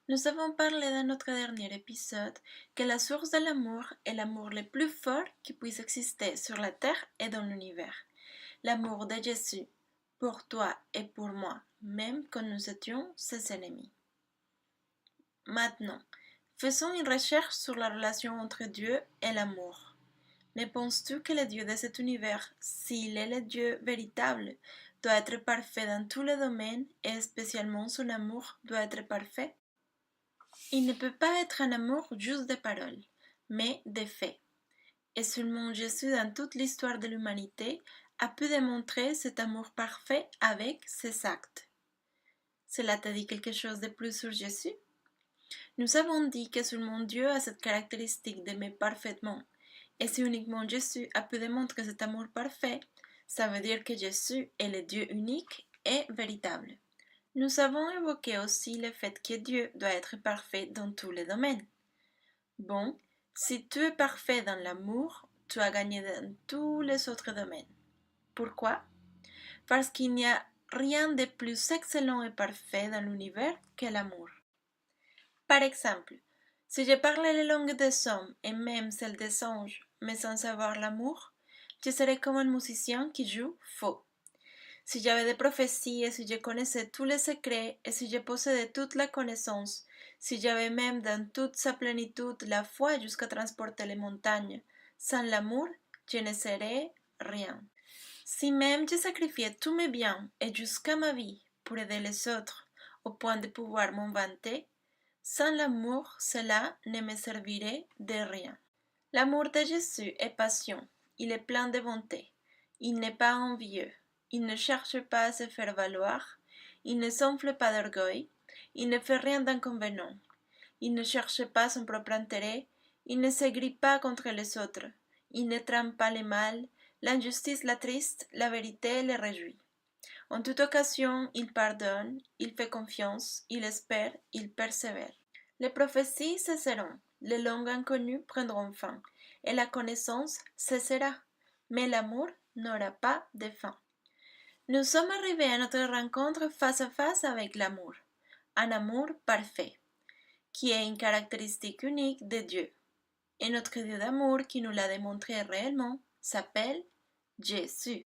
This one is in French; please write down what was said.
Nous avons parlé dans notre dernier épisode que la source de l'amour est l'amour le plus fort qui puisse exister sur la terre et dans l'univers. L'amour de Jésus pour toi et pour moi, même quand nous étions ses ennemis. Maintenant, faisons une recherche sur la relation entre Dieu et l'amour. Ne penses-tu que le Dieu de cet univers, s'il est le Dieu véritable, doit être parfait dans tous les domaines et spécialement son amour doit être parfait? Il ne peut pas être un amour juste de paroles, mais de faits. Et seulement Jésus dans toute l'histoire de l'humanité a pu démontrer cet amour parfait avec ses actes. Cela te dit quelque chose de plus sur Jésus? Nous avons dit que seulement Dieu a cette caractéristique d'aimer parfaitement. Et si uniquement Jésus a pu démontrer cet amour parfait, ça veut dire que Jésus est le Dieu unique et véritable. Nous avons évoqué aussi le fait que Dieu doit être parfait dans tous les domaines. Bon, si tu es parfait dans l'amour, tu as gagné dans tous les autres domaines. Pourquoi? Parce qu'il n'y a rien de plus excellent et parfait dans l'univers que l'amour. Par exemple, si je parle les langues des hommes et même celles des anges, mais sans savoir l'amour, je serais comme un musicien qui joue faux. Si j'avais des prophéties et si je connaissais tous les secrets et si je possédais toute la connaissance, si j'avais même dans toute sa plénitude la foi jusqu'à transporter les montagnes, sans l'amour, je ne serais rien. Si même je sacrifiais tous mes biens et jusqu'à ma vie pour aider les autres au point de pouvoir m'en vanter, sans l'amour, cela ne me servirait de rien. L'amour de Jésus est patient, il est plein de bonté, il n'est pas envieux, il ne cherche pas à se faire valoir, il ne s'enfle pas d'orgueil, il ne fait rien d'inconvénient, il ne cherche pas son propre intérêt, il ne s'aigrit pas contre les autres, il ne trame pas le mal, l'injustice l'attriste, la vérité le réjouit. En toute occasion, il pardonne, il fait confiance, il espère, il persévère. Les prophéties cesseront, les langues inconnues prendront fin, et la connaissance cessera, mais l'amour n'aura pas de fin. Nous sommes arrivés à notre rencontre face à face avec l'amour, un amour parfait, qui est une caractéristique unique de Dieu. Et notre Dieu d'amour qui nous l'a démontré réellement s'appelle Jésus.